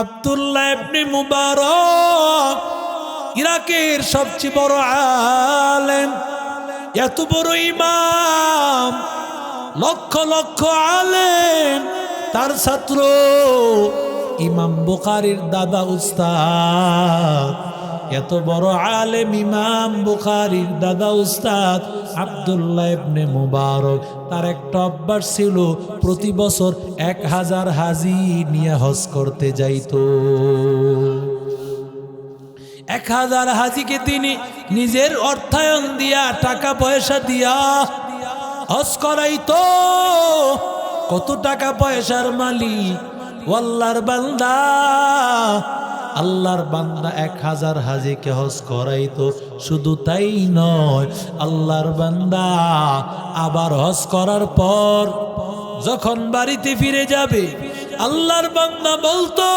আব্দুল্লাহ ইবনে মুবারক ইরাকের সবচেয়ে বড় আলেম, এত বড় ইমাম, লক্ষ লক্ষ আলেম তার ছাত্র। ইমাম বুখারীর দাদা উস্তাদ, এত বড় আলেম ইমাম বুখারীর দাদা উস্তাদ আব্দুল্লাহ ইবনে মুবারক। তার একটা অভ্যাস ছিল, প্রতি বছর 1000 হাজি নিয়ে হজ করতে যাইতো। 1000 হাজিকে তিনি নিজের অর্থায়ন দিয়া, টাকা পয়সা দিয়া হজ করাইতো। কত টাকা পয়সার মালিক আল্লাহর বান্দা! আল্লাহর বান্দা 1000 হাজিকে হজ করাইতো। শুধু তাই নয়, আল্লাহর বান্দা আবার হজ করার পর যখন বাড়িতে ফিরে যাবে, আল্লাহর বান্দা বলতো,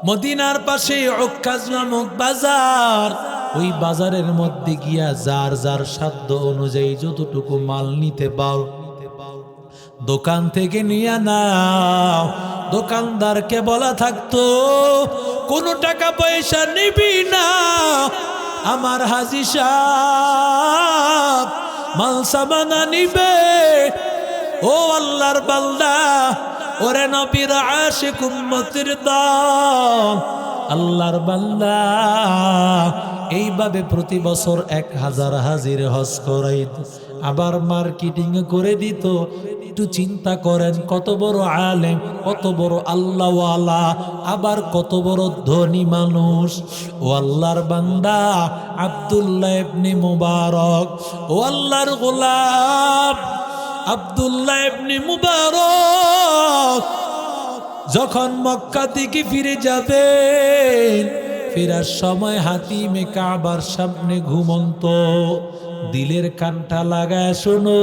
মদিনার পাশে উক্কাজ নামক বাজার, ওই বাজারের মধ্যে গিয়া যার যার সাধ্য অনুযায়ী যতটুকু মাল নিতে পারো দোকান থেকে নিয়ে নাও। দোকানদারকে বলা থাকতো, কোনো টাকা পয়সা নিবি না, আমার হাজি সাহেব মাল সামানা নিবে। ও আল্লাহর বান্দা, ওরে নবীর আশিক উম্মতের দল, আল্লাহর বান্দা এইভাবে প্রতি বছর 1000 হাজির হজ করাইত, আবার মার্কেটিং করে দিত। একটু চিন্তা করেন, কত বড় আলেম, কত বড় আল্লাহওয়ালা, আবার কত বড় ধনী মানুষ। ও আল্লাহর বান্দা আব্দুল্লাহ ইবনে মুবারক, ও আল্লাহর গোলাম আব্দুল্লাহ ইবনে মুবারক যখন মক্কা থেকে ফিরে যাবেন, ফেরার সময় হাতিমে কাবার সামনে ঘুমন্ত। দিলের কানটা লাগায় শোনো,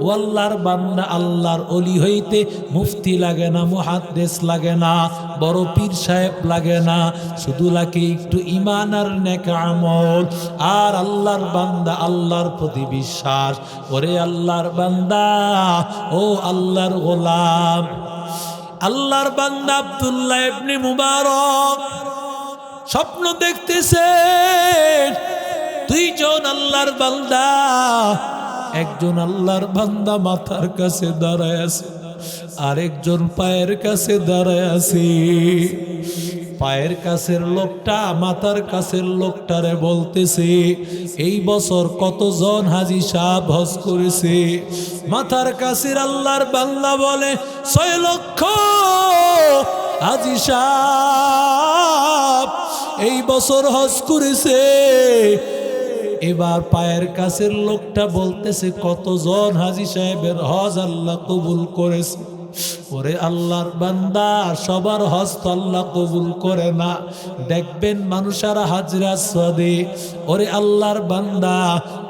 ও আল্লাহর বান্দা, আল্লাহর ওলি হইতে মুফতি লাগে না, মুহাদ্দিস লাগে না, বড় পীর সাহেব লাগে না, শুধু লাগে একটু ঈমান আর নেক আমল আর আল্লাহর বান্দা আল্লাহর প্রতি বিশ্বাস। ওরে আল্লাহর বান্দা, ও আল্লাহর গোলাম, আল্লাহর বান্দা আব্দুল্লাহ ইবনে মুবারক স্বপ্ন দেখতেছে, দুইজন আল্লাহর বান্দা, একজন আল্লাহর বান্দা মাথার কাছে দাঁড়ায় আছে, আরেকজন পায়ের কাছে দাঁড়ায় আছে। পায়ের কাছের লোকটা মাথার কাছের লোকটারে বলতেছে, এই বছর কতজন হাজি সাহেব হজ করেছে? মাথার কাছের আল্লাহর বান্দা বলে, 6 লক্ষ হাজি সাহেব এই বছর হজ করেছে। এবার পায়ের কাছের লোকটা বলতেছে, কতজন হাজি সাহেবের হজ আল্লাহ কবুল করেছে? ওরে আল্লাহর বান্দা, সবার হজ তো আল্লাহ কবুল করে না, দেখবেন মানুষেরা হাজরা সাদে। ওরে আল্লাহর বান্দা,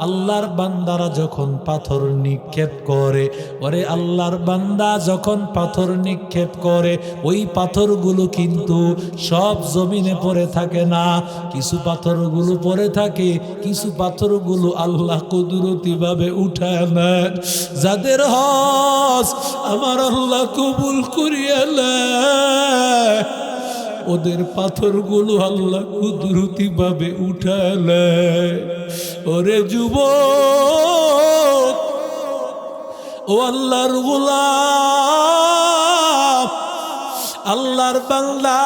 আল্লাহর বান্দারা যখন পাথর নিক্ষেপ করে, ওরে আল্লাহর বান্দা যখন পাথর নিক্ষেপ করে, ওই পাথরগুলো কিন্তু সব জমিনে পড়ে থাকে না, কিছু পাথরগুলো পড়ে থাকে, কিছু পাথরগুলো আল্লাহ কুদরতি ভাবে উঠায় নেন। যাদের হজ আমার আল্লাহ কবুল করিয়া নেয়, ওদের পাথরগুলো আল্লাহ কুদরতি ভাবে উঠায় নেয়। ওরে যুবক, ও আল্লাহর গোলাম, আল্লাহর বান্দা,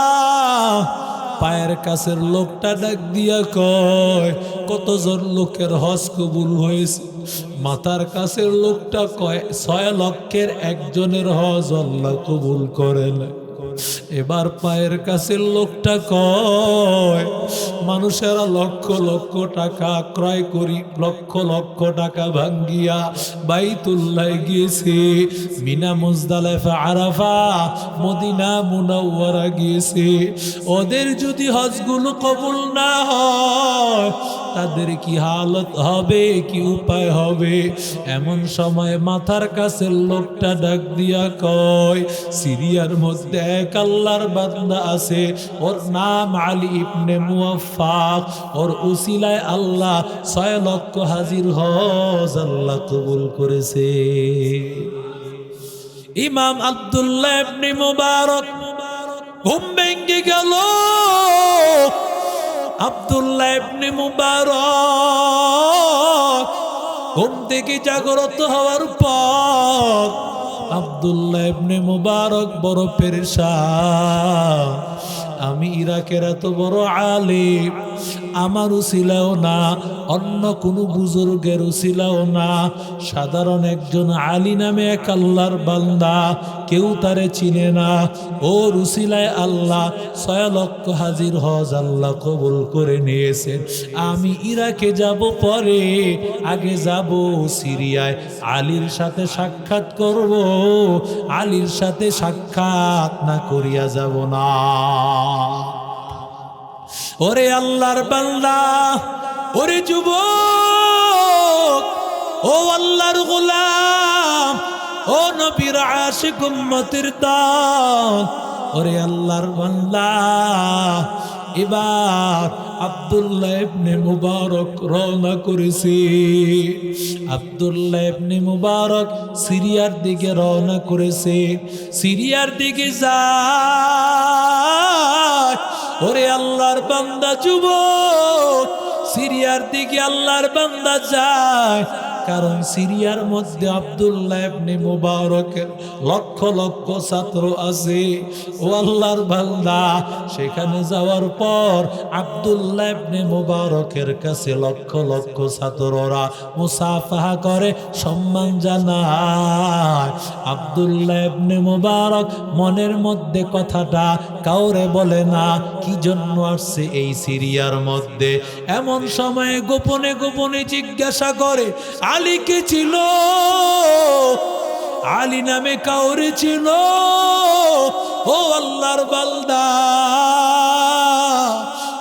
পায়ের কাছের লোকটা ডাক দিয়া কয়, কতজন লোকের হজ কবুল হয়েছে? মাথার কাছের লোকটা কয়, 6 লক্ষের একজনের হজ আল্লাহ কবুল করেন। এবার পায়ের কাছের লোকটা কয়, মানুষেরা লক্ষ লক্ষ টাকা ক্রয় করি, লক্ষ লক্ষ টাকা ভাঙ্গিয়া বাইতুল্লাহ গিয়েছে, মিনা মুজদালিফা আরাফা মদিনা মুনাওয়ারা গিয়েছে। ওদের যদি হজগুলো কবুল না হয়, তাদের কি হালত হবে, কি উপায় হবে? এমন সময় মাথার কাছে লোকটা ডাক দিয়া কয়, সিরিয়ার মধ্যে এক আল্লাহর বান্দা আছে, ওর নাম আলী ইবনে মুওয়াফফাক, ওর উসিলায় আল্লাহ 6 লক্ষ হাজির হজ আল্লাহ কবুল করেছে। ইমাম আব্দুল্লাহ ইবনে মুবারক ঘুম ভেঙে গেল আব্দুল্লাহ ইবনে মুবারক। ঘুম থেকে জাগ্রত হওয়ার পর আব্দুল্লাহ ইবনে মুবারক বড় পেরেশান। আমি ইরাকের এত বড় আলিম, আমার উসিলাও না, অন্য কোনো বুজুর্গের উসিলাও না, সাধারণ একজন আলী নামে এক আল্লাহর বান্দা, কেউ তারে চিনে না। ওর উসিলায় আল্লাহ 6 লক্ষ হাজির হজ আল্লাহ কবুল করে নিয়েছেন। আমি ইরাকে যাব পরে, আগে যাব সিরিয়ায়, আলীর সাথে সাক্ষাৎ করব। আলীর সাথে সাক্ষাৎ না করিয়া যাব না। ওরে আল্লাহর বান্দা, ওরে যুবক, ও আল্লাহর গোলাম, ও নবীর আশিক উম্মতের দল, ওরে আল্লাহর বান্দা, এবার আব্দুল্লাহ ইবনে মুবারক রওনা করেছে। আব্দুল্লাহ ইবনে মুবারক সিরিয়ার দিকে রওনা করেছে। সিরিয়ার দিকে যায়। ওরে আল্লাহর বান্দা যুবক, সিরিয়ার দিকে আল্লাহর বান্দা যায়, কারণ সিরিয়ার মধ্যে আব্দুল্লাহ ইবনে মুবারকের লক্ষ লক্ষ ছাত্র আছে। ও আল্লাহর বান্দা, সেখানে যাওয়ার পর আব্দুল্লাহ ইবনে মুবারকের কাছে লক্ষ লক্ষ ছাত্ররা মুসাফাহা করে, সম্মান জানায়। আব্দুল্লাহ ইবনে মুবারক মনের মধ্যে কথাটা কাউরে বলে না, কি জন্য আসছে এই সিরিয়ার মধ্যে। এমন সময়ে গোপনে গোপনে জিজ্ঞাসা করে, আলী কে ছিল? আলী নামে কাউরে ছিল? ও আল্লাহর বান্দা,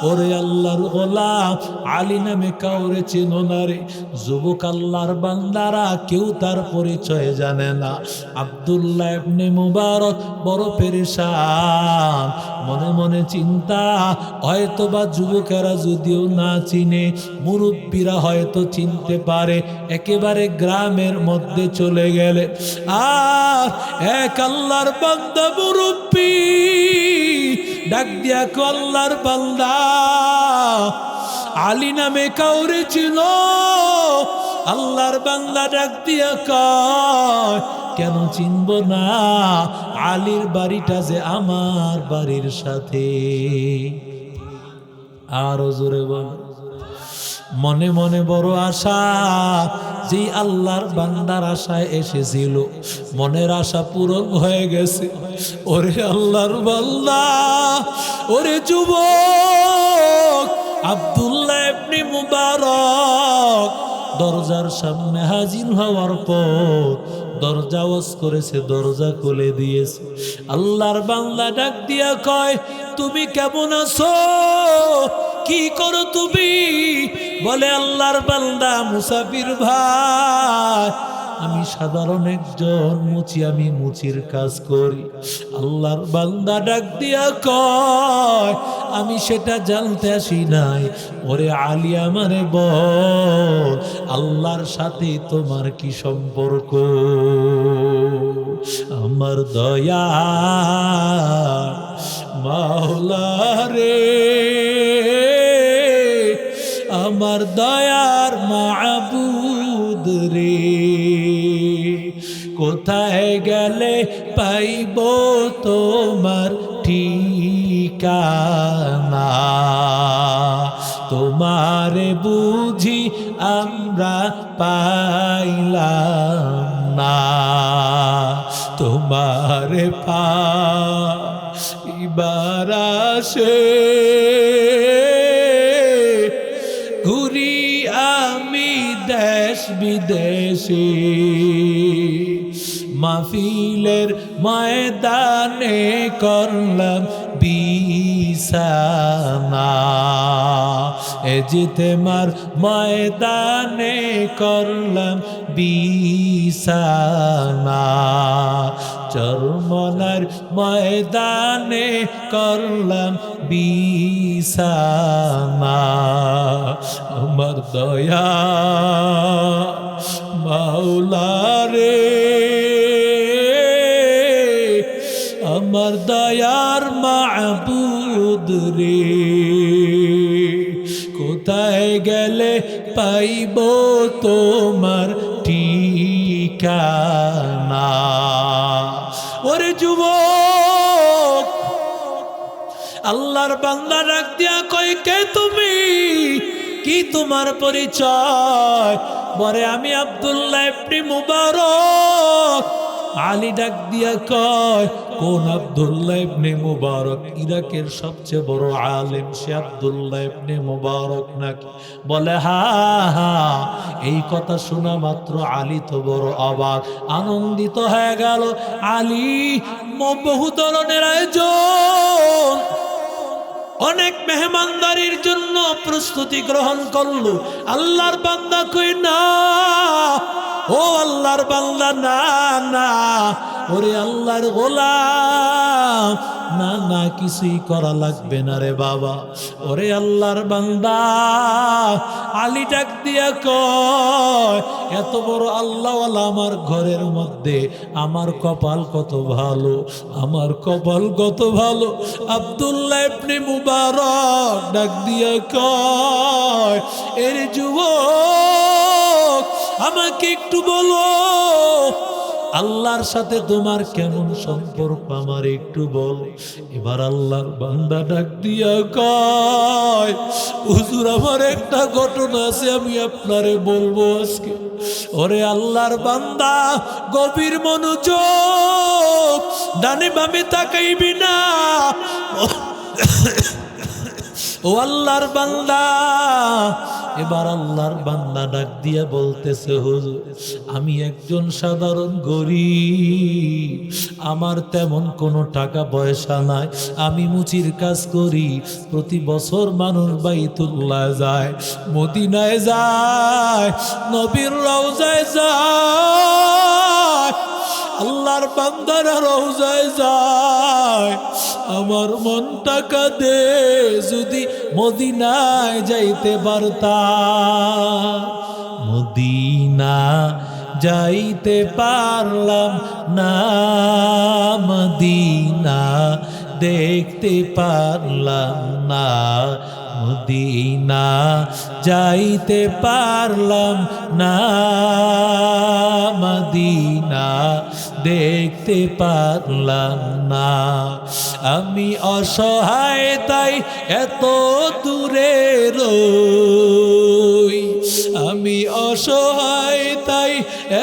ওরে আল্লাহর গোলাম, আলী নামে কাউরে চিনো না রে? যুবক আল্লাহর বান্দারা কেউ তার পরিচয় জানে না। আব্দুল্লাহ ইবনে মুবারক বড় পেরেশান, মনে মনে চিন্তা, হয়তোবা যুবকেরা যদিও না চিনে, মুরব্বীরা হয়তো চিনতে পারে। একেবারে গ্রামের মধ্যে চলে গেলে আর এক আল্লাহর বান্দা মুরব্বী ডাক দিয়া কয়, আল্লাহর বান্দা, আলী নামে কাউরে ছিল? আল্লাহর বান্দা ডাক দিয়া কয়, কেন চিনব না? আলীর বাড়িটা যে আমার বাড়ির সাথে। আরো জোরে বল। মনে মনে বড় আশা, যে আল্লাহর বান্দার আশায় এসেছিল, মনের আশা পূরণ হয়ে গেছে। ওরে আল্লাহর বান্দা, ওরে যুবক, আব্দুল্লাহ ইবনে মুবারক দরজার সামনে হাজির হওয়ার পর দরজা ওয়াজ করেছে, দরজা খুলে দিয়েছে। আল্লাহর বান্দা ডাক দিয়া কয়, তুমি কেমন আছো? কি করো তুমি? বলে, আল্লাহর বান্দা মুসাফির ভাই, আমি সাধারণ একজন মুচি, আমি মুচির কাজ করি। আল্লাহর বান্দা ডাক দিয়া কয়, আমি সেটা জানতে আসি নাই। ওরে আলী, আমারে বল, আল্লাহর সাথে তোমার কি সম্পর্ক? আমার দয়া মাওলা রে, আমার দয়ার মাবুদ রে, কোথায় গেলে পাইব তোমার ঠিকানা? তোমারে বুঝি আমরা পাইলাম না, তোমারে পাইবার আশে ঘুরি আমি দেশ বিদেশে। মাহফিলের ময়দানে করলাম বিছানা, ইজতেমার ময়দানে করলাম বিছানা, চরমনার ময়দানে করলাম বিছানা। আমার দয়া মাওলা রে, আমার দয়ার মাবুদ রে, কোথায় গেলে পাইব তোমার ঠিকানা। ওরে যুবক, আল্লাহর বান্দা ডাক দিয়া কয়, কে তুমি, কি তোমার পরিচয়? বলে আমি আব্দুল্লাহ ইবনে মুবারক। আলী ডাক দিয়া কয়, কোন আব্দুল্লাহ ইবনে মুবারক? ইরাকের সবচেয়ে বড় আলেম সে আব্দুল্লাহ ইবনে মুবারক নাকি? বলে হা হা। এই কথা শোনা মাত্র আলী তো বড় অবাক, আনন্দিত হয়ে গেল। আলী বহু ধরনের আয়োজন, অনেক মেহমানদারির জন্য প্রস্তুতি গ্রহণ করলো। আল্লাহর বান্দা কই না, ও আল্লাহর বান্দা, না না, ওরে আল্লাহর গোলাম, না না, কিছুই করা লাগবে না রে বাবা। ওরে আল্লাহর বান্দা, আলী ডাক দিয়া কয়, এত বড় আল্লাহওয়ালা আমার ঘরের মধ্যে, আমার কপাল কত ভালো, আমার কপাল কত ভালো। আব্দুল্লাহ ইবনে মুবারক ডাক দিয়া কয়, এর যুবক, আমাকে একটু বলো, আল্লাহর সাথে তোমার কেমন সম্পর্ক, আমার একটু বল। এবার আল্লাহর বান্দা ডাক দিয়া কয়, হুজুর আমার একটা ঘটনা আছে, আমি আপনারে বলবো আজকে। ওরে আল্লাহর বান্দা, গভীর মনোযোগ, ডানে বামে তাকাইবি না। ও আল্লাহর বান্দা, এবার আল্লাহর বান্দা ডাক দিয়া বলতেছে, হুজুর আমি একজন সাধারণ গরিব, আমার তেমন কোনো টাকা পয়সা নাই, আমি মুচির কাজ করি। প্রতি বছর মানুষ বাইতুল্লাহ যায়, মদিনায় যায়, নবীর রওজায় যায়, আল্লাহর বান্দারা রওজায় যায়। আমার মন টাকা দে, যদি মদিনায় যাইতে পারতাম। মদিনা যাইতে পারলাম না, মদিনা দেখতে পারলাম না, মদিনা যাইতে পারলাম না, মদিনা দেখতে পারলাম না। আমি অসহায় তাই এত দূরে রই, আমি অসহায় তাই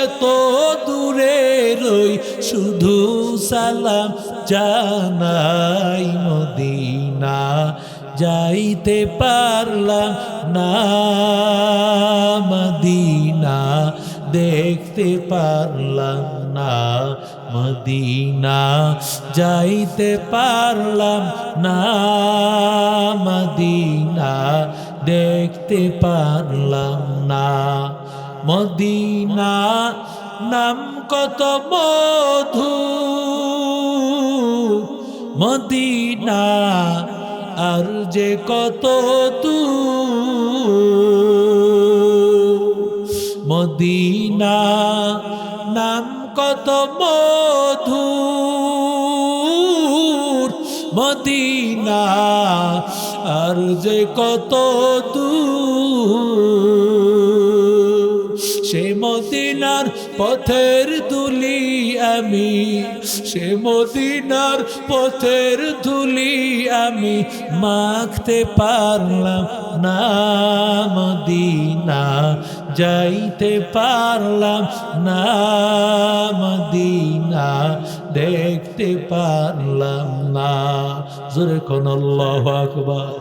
এত দূরে রই, শুধু সালাম জানাই, মদিনা যাইতে পারলাম না, মদিনা দেখতে পারলাম না, মদিনা যাইতে পারলাম না, মদিনা দেখতে পারলাম না। মদিনা নাম কত মধু, মদিনা আর যে কত দূর, মদিনা নাম কত মধুর, মদিনা আর যে কত দূর। সে মদিনার পথের ধুলি আমি, সে মদিনার পথের ধুলি আমি মাখতে পারলাম না, মদিনা যাইতে পারলাম না, মদিনা দেখতে পারলাম না। জোরে কোন আল্লাহু আকবার,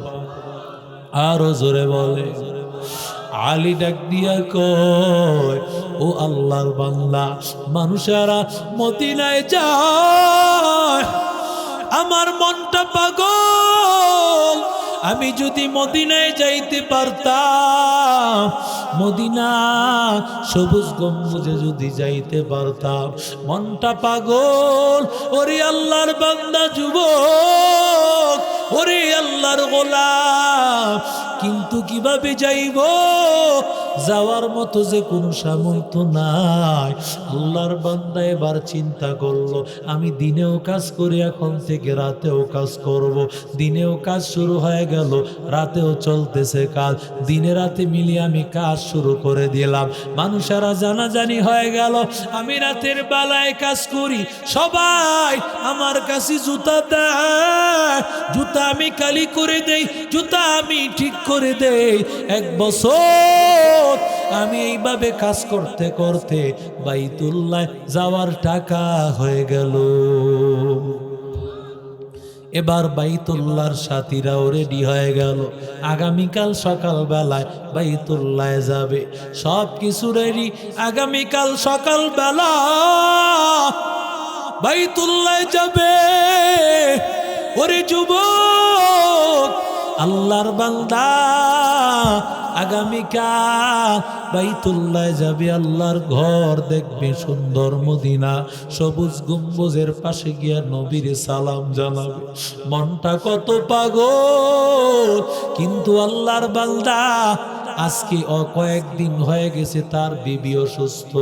আরো জোরে বলে। আলী ডাক দিয়া কয়, ও আল্লাহর বান্দা, মানুষেরা মদিনায় যায়, আমার মনটা পাগল। আমি যদি মদিনায় যাইতে পারতাম, মদিনা সবুজ গম্বুজে যদি যাইতে পারতাম, মনটা পাগল। ওরে আল্লাহর বান্দা যুবক, ওরে আল্লাহর গোলাম, কিন্তু কিভাবে যাইব? যাওয়ার মতো যে কোনো সামর্থ্য নাই। আল্লাহর বান্দা এবার চিন্তা করলো, আমি দিনেও কাজ করি, এখন থেকে রাতেও কাজ করব। দিনেও কাজ শুরু হয়ে গেল, রাতেও চলতেছে কাজ, দিনে রাতে মিলিয়ে আমি কাজ শুরু করে দিলাম। মানুষেরা জানাজানি হয়ে গেল আমি রাতের বেলায় কাজ করি, সবাই আমার কাছে জুতা দেয়, জুতা আমি কালি করে দেই, জুতা আমি ঠিক করে দেই। 1 বছর আমি এইভাবে কাজ করতে করতে বাইতুল্লাহ যাওয়ার টাকা হয়ে গেল। এবার বাইতুল্লাহর সাথীরাও রেডি হয়ে গেল, আগামীকাল সকালবেলায় বাইতুল্লাহ যাবে। সব কিছু রেডি, আগামীকাল সকালবেলা বাইতুল্লাহ যাবে। ওরে যুবক, আল্লাহর বান্দা আগামীকাল বাইতুল্লাহ যাবে, আল্লাহর ঘর দেখবে, সুন্দর মদিনা, সবুজ গম্বুজের পাশে গিয়া নবীর সালাম জানাবে। মনটা কত পাগল, কিন্তু আল্লাহর বান্দা আজকে কয়েকদিন হয়ে গেছে তার বিবি অসুস্থ,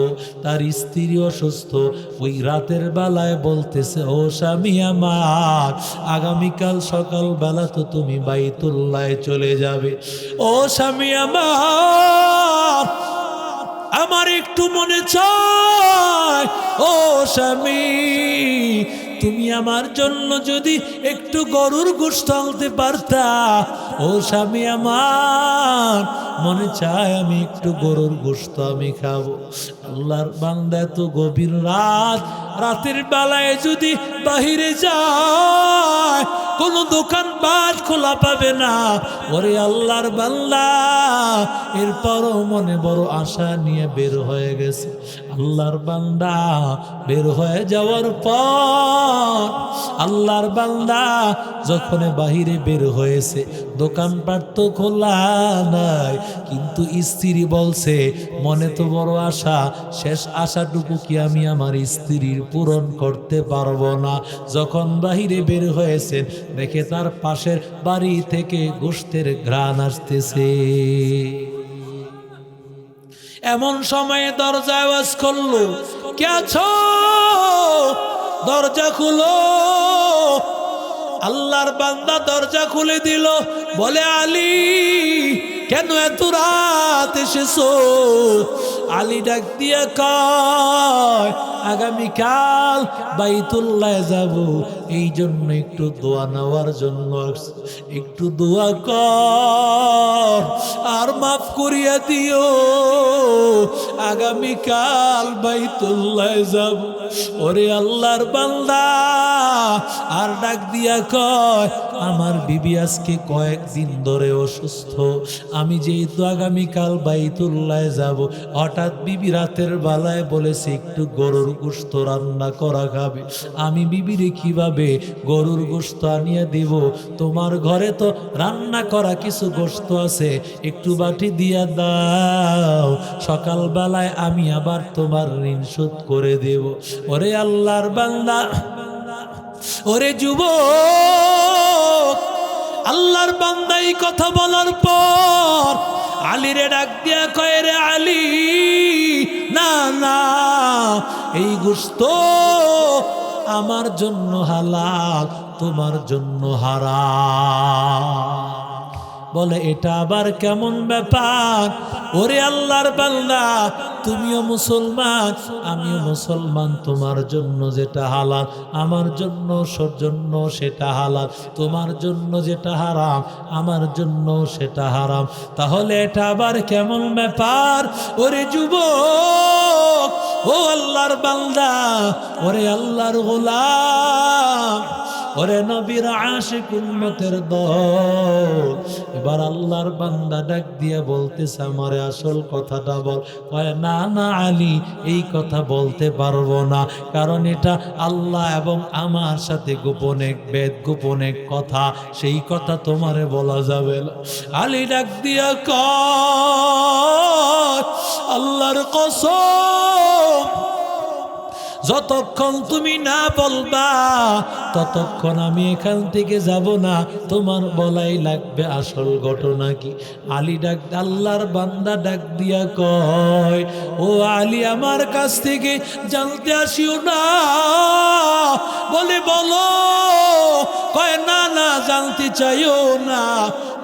তার স্ত্রী অসুস্থ। ওই রাতের বেলায় বলতেছে, ও স্বামী আমার, আগামীকাল সকালবেলা তো তুমি বাইতুল্লাহ চলে যাবে। ও স্বামী আমার, আমার একটু মনে চায়, ও স্বামী তুমি আমার জন্য যদি একটু গরুর গোশত আনতে পারতা। ও স্বামী আমার, মনে চায় আমি একটু গরুর গোশত আমি খাবো। আল্লাহর বান্দা তো গভীর রাত, রাতের বেলায় যদি বাহিরে যায় কোনো দোকান পাট খোলা পাবে না। ওরে আল্লাহর বান্দা এরপরও মনে বড় আশা নিয়ে বের হয়ে গেছে। আল্লাহর বান্দা বের হয়ে যাওয়ার পর আল্লাহর বান্দা যখন বাহিরে বের হয়েছে, দোকানপাট তো খোলা নাই, কিন্তু স্ত্রী বলছে মনে তো বড় আশা, শেষ আশাটুকু কি আমি আমার স্ত্রীর পূরণ করতে পারবো না। যখন বাহিরে বের হয়েছেন, দেখে তার পাশের বাড়ি থেকে গোশতের ঘ্রাণ আসতেছে। এমন সময়ে দরজায় আওয়াজ করলো, কে আছো? দরজা খুলো। আল্লাহর বান্দা দরজা খুলে দিল, বলে আলী, কেন এত রাত এসেছো? আলী ডাক দিয়া কয়, আগামীকাল বাইতুল্লাহ যাব, এই জন্য একটু দোয়া নেওয়ার জন্য আসছি। একটু দোয়া কর আর মাফ করিয়া দিও, আগামীকাল বাইতুল্লাহ যাব। ওরে আল্লাহর বান্দা আর ডাক দিয়া কয়, আমার বিবি আজকে কয়েকদিন ধরে অসুস্থ, আমি যেহেতু আগামীকাল বাইতুল্লাহ যাব, হঠাৎ বিবি রাতের বেলায় বলেছে একটু গরুর গোশত রান্না করা খাবে। আমি বিবিরে কিভাবে গরুর গোশত আনিয়ে দিব? তোমার ঘরে তো রান্না করা কিছু গোশত আছে, একটু বাটি দিয়া দাও, সকালবেলায় আমি আবার তোমার ঋণ শোধ করে দেব। ওরে আল্লাহর বান্দা, ওরে যুবক, আল্লাহর বান্দা এই কথা বলার পর আলীরে ডাক দিয়া কয়, রে আলী, না না, এই গোশত আমার জন্য হালাল, তোমার জন্য হারাম। বলে এটা আবার কেমন ব্যাপার? ওরে আল্লাহর বান্দা, তুমিও মুসলমান, আমিও মুসলমান, তোমার জন্য যেটা হালাল আমার জন্য সেটা হালাল, তোমার জন্য যেটা হারাম আমার জন্য সেটা হারাম। তাহলে এটা আবার কেমন ব্যাপার? ওরে যুবক, ও আল্লাহর বান্দা, ওরে আল্লাহর গোলাম, ওরে নবীর আশিক উম্মতের দল, এবার আল্লাহর বান্দা ডাক দিয়ে বলতেছে, আমারে আসল কথাটা বল। কয়, না না আলী, এই কথা বলতে পারবো না, কারণ এটা আল্লাহ এবং আমার সাথে গোপন এক বেদ, গোপন এক কথা, সেই কথা তোমারে বলা যাবে না। আলী ডাক দিয়া কয়, আল্লাহর কসম, যতক্ষণ তুমি না বলবা ততক্ষণ আমি এখান থেকে যাব না। তোমার বলাই লাগবে আসল ঘটনা কি। আলী ডাক, আল্লাহর বান্দা ডাক দিয়া কয়, ও আলী, আমার কাছ থেকে জানতে আসিও না। বলে বলো। কয় না না, জানতে চাইও না।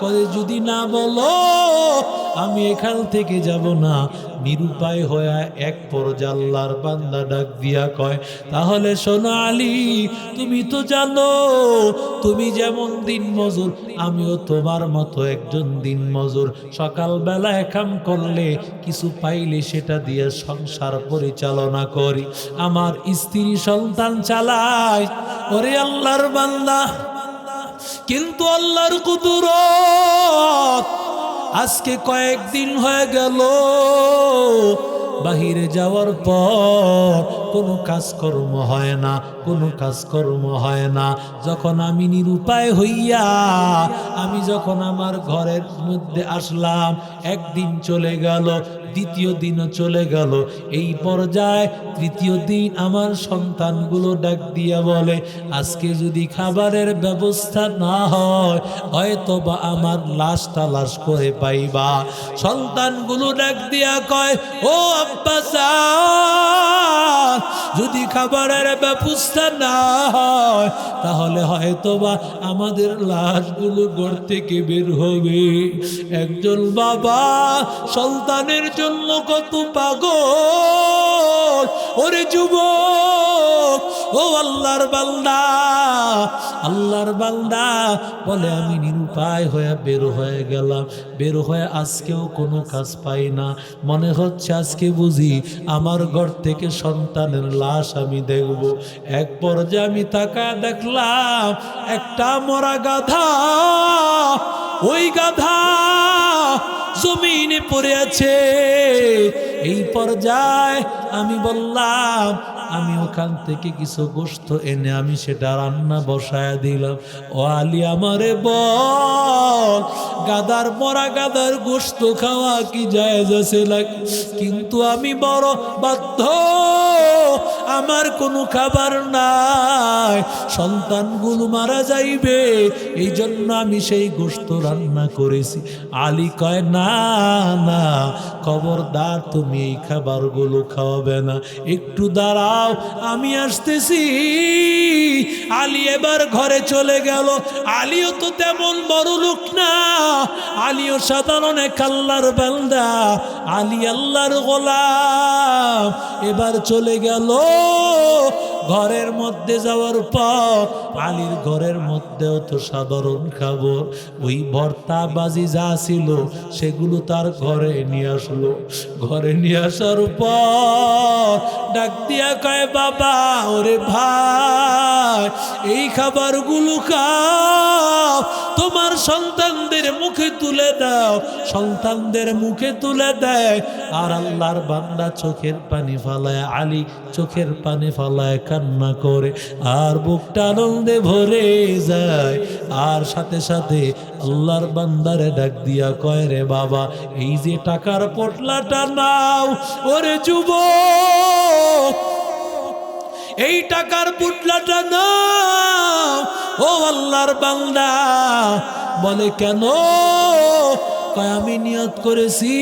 কয় যদি না বলো আমি এখান থেকে যাব না। নিরুপায় হয়ে এক পর্যায়ে আল্লাহর বান্দা ডাক দিয়া কয়, তাহলে শোনো আলী, তুমি তো জানো তুমি যেমন দিন মজুর, আমিও তোমার মতো একজন দিন মজুর। সকালবেলায় কাম করলে কিছু পাইলে সেটা দিয়ে সংসার পরিচালনা করি, আমার স্ত্রী সন্তান চালাই। ওরে আল্লাহর বান্দা, কিন্তু আল্লাহর কুদরত, আজকে কয়েকদিন হয়ে গেল বাহিরে যাওয়ার পর কোনো কাজকর্ম হয় না, কোনো কাজকর্ম হয় না। যখন আমি নিরুপায় হইয়া আমি যখন আমার ঘরের মধ্যে আসলাম, একদিন চলে গেল, দ্বিতীয় দিনও চলে গেল। এই পর্যায়ে তৃতীয় দিন আমার সন্তানগুলো ডাক দিয়া বলে, আজকে যদি খাবারের ব্যবস্থা না হয় হয়তো বা আমার লাশ তালাশ করে পাইবা। সন্তানগুলো ডাক দিয়া কয়, ও আব্বা জান, যদি খাবারের ব্যবস্থা না হয় তাহলে হয়তো বা আমাদের লাশগুলো ঘর থেকে বের হবে। একজন বাবা সন্তানের জন্য কত পাগল। ওরে যুবক, ও আল্লাহর বান্দা, আল্লাহর বান্দা বলে, আমি নিরুপায় হয়ে বের হয়ে গেলাম। বের হয়ে আজকেও কোনো কাজ পাই না। মনে হচ্ছে আজকে বুঝি আমার ঘর থেকে সন্তানের লাশ আমি দেখব। এক পর্যায়ে আমি তাকায় দেখলাম একটা মরা গাধা, ওই গাধা জমিনে পড়ে আছে। এই পর্যায়ে আমি বললাম, আমি ওখান থেকে কিছু গোশত এনে আমি সেটা রান্না বসায় দিলাম। ও আলী, আমারে বল, গাদার মরা গাদার গোশত খাওয়া কি জায়েজ আছে নাকি? কিন্তু আমি বড় বাধ্য, আমার কোনো খাবার নাই, সন্তানগুলো মারা যাইবে, এই জন্য আমি সেই গোশত রান্না করেছি। আলী কয়, না না, খবরদার, তুমি এই খাবারগুলো খাওয়াবে না, একটু দাঁড়াও, আমি আসতেছি। আলী এবার ঘরে চলে গেল। আলীও তো তেমন বড় লোক না, আলীও সাধারণ এক আল্লাহর বান্দা, আলী আল্লাহর গোলাম। এবার চলে গেল ঘরের মধ্যে। যাওয়ার পর আলীর ঘরের মধ্যেও তো সাধারণ খাবার, ওই ভর্তা বাজি যা ছিল সেগুলো তার ঘরে নিয়ে আসলো। ঘরে নিয়ে আসার পর ডাক দিয়া কয়, বাবা, ওরে ভাই, এই খাবারগুলো খাও, তোমার সন্তানদের মুখে তুলে দাও। সন্তানদের মুখে তুলে দেয় আর আল্লাহর বান্দা চোখের পানি ফালায়, আলী চোখের পানি ফালায় কান্না করে, আর বুকটা আনন্দে ভরে যায়। আর সাথে সাথে আল্লাহর বান্দারে ডাক দিয়া কয়, রে বাবা, এই যে টাকার পোটলাটা নাও। ওরে যুবক, এই টাকার পুটলাটা নাও। ও আল্লাহর বান্দা বলে, কেন? কয়, আমি নিয়ত করেছি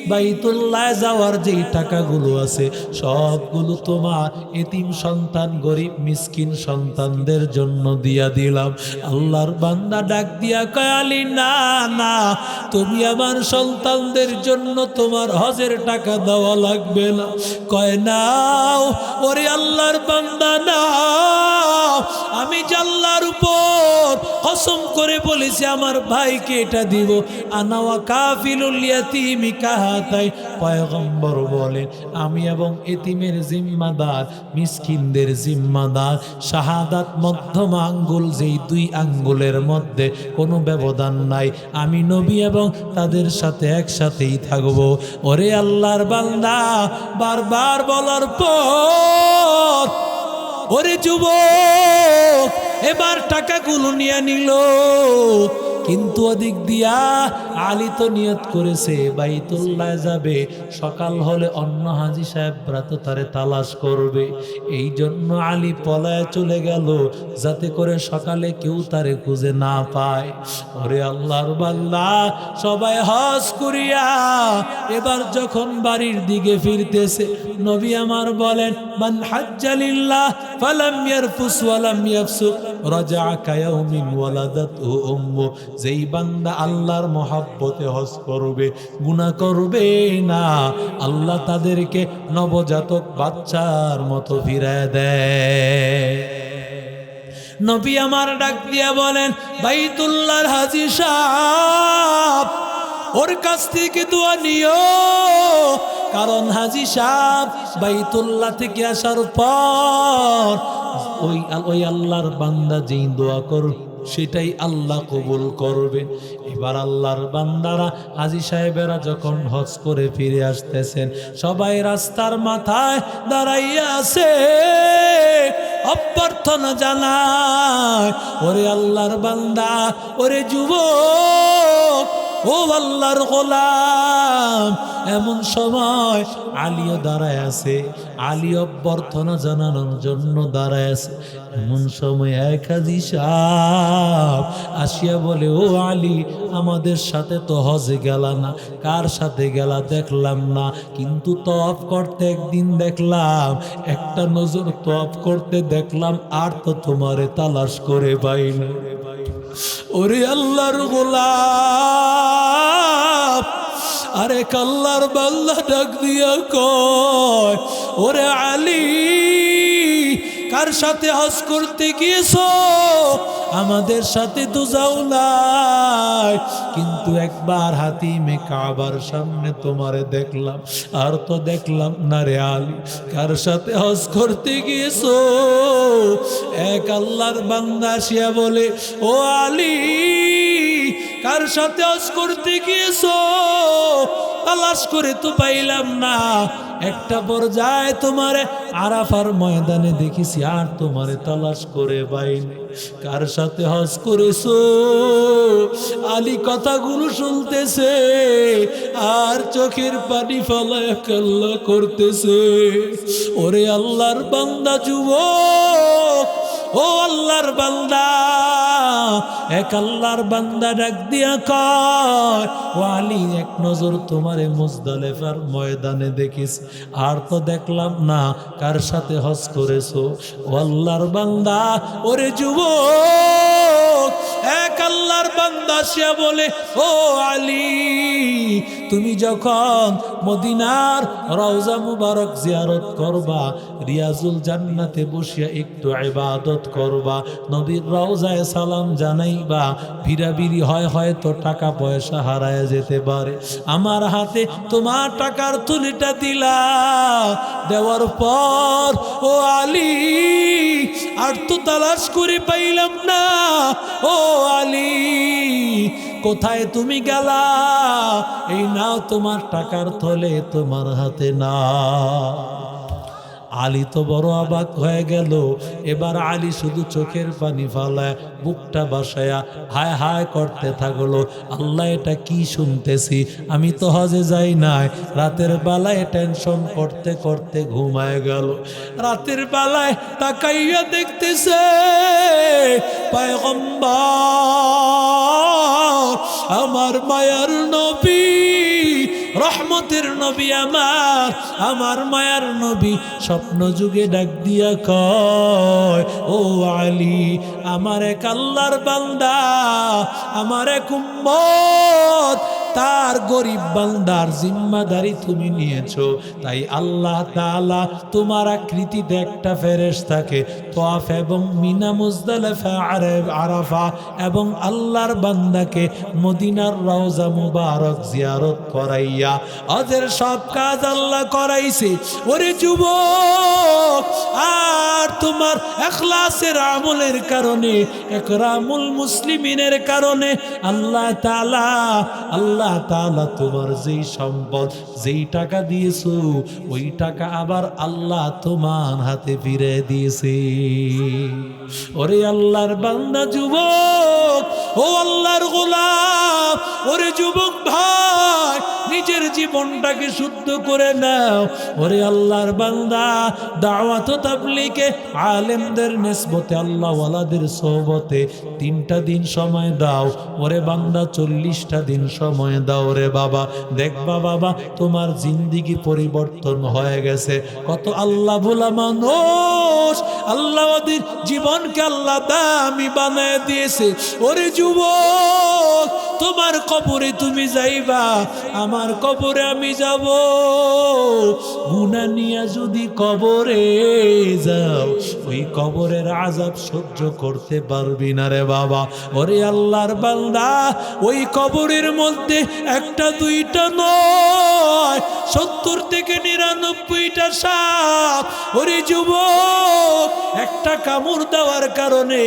বাইতুল্লাহ যাওয়ার যেই টাকাগুলো আছে সবগুলো তোমার এতিম সন্তান, গরিব মিসকিন সন্তানদের জন্য দিয়া দিলাম। আল্লাহর বান্দা ডাক দিয়া কয়, আলী, না না, তুমি আমার সন্তানদের জন্য তোমার হজের টাকা দেওয়া লাগবে না। কয়, নাও। ওরে আল্লাহর বান্দা, নাও। আমি আল্লাহর উপর কসম করে বলেছি আমার ভাইকে এটা দিব। আনা ওয়া কাফিলুল ইয়াতীমি কাহাতাই, পয়গম্বর বলেন, আমি এবং এতিমের জিম্মাদার, মিসকিনদের জিম্মাদার। শাহাদাত মধ্যম আঙ্গুল, যেই দুই আঙ্গুলের মধ্যে কোনো ব্যবধান নাই, আমি নবী এবং তাদের সাথে একসাথেই থাকবো। ওরে আল্লাহর বান্দা বারবার বলার পর ওরে যুবক এবার টাকাগুলো নিয়ে নিল। কিন্তু ওদিক দিয়া আলী তো নিয়ত করেছে বাইতুল্লাহ যাবে, সকাল হলে অন্য হাজী সাহেবরা তো তারে তালাশ করবে। এই জন্য আলী পলায় চলে গেল যাতে করে সকালে কেউ তারে খুঁজে না পায়। ওরে আল্লাহর বান্দা, সবাই হজ করিয়া এবার যখন বাড়ির দিকে ফিরতেছে, নবী আমার বলেন, মান হাজ্জালিল্লাহ ফালাম ইয়ারফুস ওয়ালাম ইয়াফসুক রাজা কায়াউমিন ওয়ালাদাতহু উম্মু। যেই বান্দা আল্লাহর মহব্বতে হজ করবে, গুনাহ করবে না, আল্লাহ তাদেরকে নবজাতক বাচ্চার মতো ফিরায় দেয়। নবী আমার ডাক দিয়া বলেন, বাইতুল্লাহর হাজী সাহেব, ওর কাছ থেকে দোয়া নিও, কারণ হাজী সাহেব বাইতুল্লাহ থেকে আসার পর ওই আল্লাহর বান্দা যেই দোয়া করবে সেটাই আল্লাহ কবুল করবেন। এবার আল্লাহর বান্দারা হাজী সাহেবেরা যখন হজ করে ফিরে আসতেছেন, সবাই রাস্তার মাথায় দাঁড়াইয়া আছে, অভ্যর্থনা জানায়, ওরে আল্লাহর বান্দা, ওরে যুবক, ও আল্লাহর গোলাম। এমন সময় আলীও দাঁড়ায় আছে, আলী অভ্যর্থনা জানানোর জন্য দাঁড়ায় আছে। এমন সময় এক হাজী সাহেব আসিয়া বলে, ও আলী, আমাদের সাথে তো হজে গেলা না, কার সাথে গেলা দেখলাম না, কিন্তু তওয়াফ করতে একদিন দেখলাম, একটা নজর তওয়াফ করতে দেখলাম, আর তো তোমারে তালাশ করে পাই না। ওরে আল্লাহর গোলাম, আরে আল্লাহর বান্দা ডাক দিয়া কয়, ওরে আলী, কার সাথে হজ করতে গিয়েছো? আমাদের সাথে তো যাও নাই, কিন্তু একবার হাতিমে কাবার সামনে তোমারে দেখলাম, আর তো দেখলাম না রে আলী। কার সাথে হজ করতে গিয়েছো? এক আল্লাহর বান্দা আসিয়া বলে, ও আলী, কার সাথে হজ করতে গিয়েছো? তালাশ করে তো পাইলাম না, একটা পর্যায়ে তোমারে আরাফার ময়দানে দেখেছি, আর তোমারে তালাশ করে পাইনি। কার সাথে হজ করেছো? আলী কথাগুলো শুনতেছে আর চোখের পানি ফলায় কান্না করতেছে। ওরে আল্লাহর বান্দা যুবক, ও আল্লাহর বান্দা, এক আল্লাহর বান্দা ডাক দিয়া কয়, ও আলী, এক নজর তোমারে মুজদালিফার ময়দানে দেখিস, আর তো দেখলাম না, কার সাথে হজ করেছো? ও আল্লাহর বান্দা, ওরে যুবক, এক আল্লাহর বান্দা সে বলে, ও আলী, তুমি যখন মদিনার রওজা মুবারক জিয়ারত করবা, রিয়াজুল জান্নাতে বসিয়া একটু ইবাদত করবা, নবীর রওজায় সালাম জানাইবা, ভিড়াভিড়ি হয়, হয়তো টাকা পয়সা হারায় যেতে পারে, আমার হাতে তোমার টাকার থলিটা দিলা, দেওয়ার পর ও আলী, আর তো তালাশ করে পাইলাম না, ও আলী, কোথায় তুমি গেলা? এই নাও তোমার টাকার থলে, তোমার হাতে না। আলী তো বড় অবাক হয়ে গেল। এবার আলী শুধু চোখের পানি ফালায় বুকটা বাসায়া হায় হায় করতে থাকলো, আল্লাহ, এটা কি শুনতেছি? আমি তো হজে যাই নাই। রাতের বেলায় টেনশন করতে করতে ঘুমায় গেল। রাতের বেলায় তাকাইয়া দেখতেছে পয়গম্বর, আমার মায়ার নবী, রহমতের নবী, আমার মায়ার নবী স্বপ্ন যুগে ডাক দিয়া কয়, ও আলী, আমার এক আল্লাহর বান্দা, আমার এক উম্মত, তার গরিব বান্দার জিম্মাদারি তুমি নিয়েছো, তাই আল্লাহ তাআলা তোমার আকৃতিতে একটা ফেরেশতাকে তাওয়াফ এবং মিনা মুজদালিফা আরাফা এবং আল্লাহর বান্দাকে মদিনার রওজা মুবারক জিয়ারত করাইয়া ওদের সব কাজ আল্লাহ করাইছে। ওরে যুবক, আর তোমার ইখলাসের আমলের কারণে, ইকরামুল মুসলিমিনের কারণে আল্লাহ তাআলা আল্লাহ তাআলা তোমার যেই সম্পদ, যেই টাকা দিয়েছো, ওই টাকা আবার আল্লাহ তোমার হাতে ফিরে দিয়েছে। ওরে আল্লাহর বান্দা যুবক, ও আল্লাহর গোলাম, ওরে যুবক ভাই, নিজের জীবনটাকে শুদ্ধ করে নাও। ওরে আল্লাহর বান্দা, দাওয়াত ও তাবলীগে আলেমদের নিসবতে, আল্লাহ ওয়ালাদের সোহবতে 3টা দিন সময় দাও। ওরে বান্দা 40টা দিন সময় দাও রে বাবা। দেখবা বাবা তোমার জিন্দিগি পরিবর্তন হয়ে গেছে। কত আল্লাহ ভোলা মানুষ, আল্লাহ ওদের জীবনকে আল্লাহ দামি বানায় দিয়েছে। ওরে যুবক, তোমার কবরে তুমি যাইবা, আমার কবরে আমি যাব। গুনাহ নিয়া যদি কবরে যাও, ওই কবরের আযাব সহ্য করতে পারবি না রে বাবা। ওরে আল্লাহর বান্দা, ওই কবরের মধ্যে 1টা 2টা নয়, 70 থেকে 99টা সাপ। ওরে যুবক, একটা কামড় দেওয়ার কারণে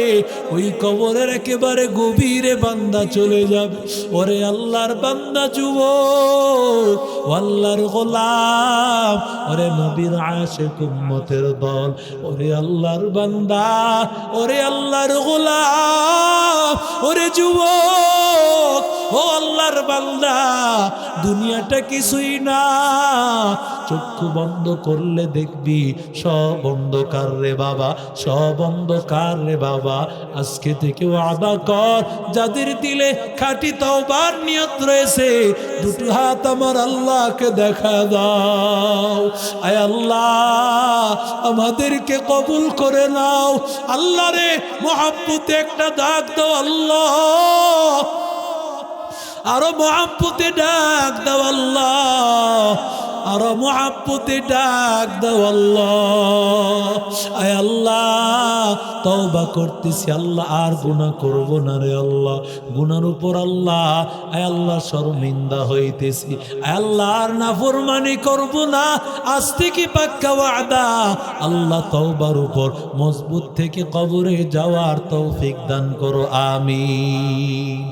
ওই কবরের একেবারে গভীরে বান্দা চলে যাবে। ওরে আল্লাহর বান্দা যুবক, আল্লাহর গোলাম, ওরে নবীর আশিক উম্মতের দল, ওরে আল্লাহর বান্দা, ওরে আল্লাহর গোলাম, ওরে যুবক, ও আল্লাহর বান্দা, দুনিয়াটা কিছুই না। চক্ষু বন্ধ করলে দেখবি সব অন্ধকার রে বাবা, সব অন্ধকার রে বাবা। আজকে থেকে ওয়াদা কর, যাদের দিলে খাঁটি তওবার নিয়ত রয়েছে, 2টো হাত আমার আল্লাহকে দেখা দাও। আয় আল্লাহ, আমাদেরকে কবুল করে নাও। আল্লাহ রে মহব্বতে একটা ডাক দাও আল্লাহ, আরো মহব্বতে ডাক দাও আল্লাহ, আরো মহব্বতে ডাক দাও আল্লাহ। আয় আল্লাহ, তওবা করতেছি আল্লাহ, আর গুনাহ করব না রে আল্লাহ। গুনার উপর আল্লাহ, আয় আল্লাহ শর্মিন্দা হইতেছি। আয় আল্লাহ, আর নাফরমানি করব না, আজ থেকে পাক্কা ওয়াদা। আল্লাহ তওবার উপর মজবুত থেকে কবরে যাওয়ার তৌফিক দান করো, আমিন।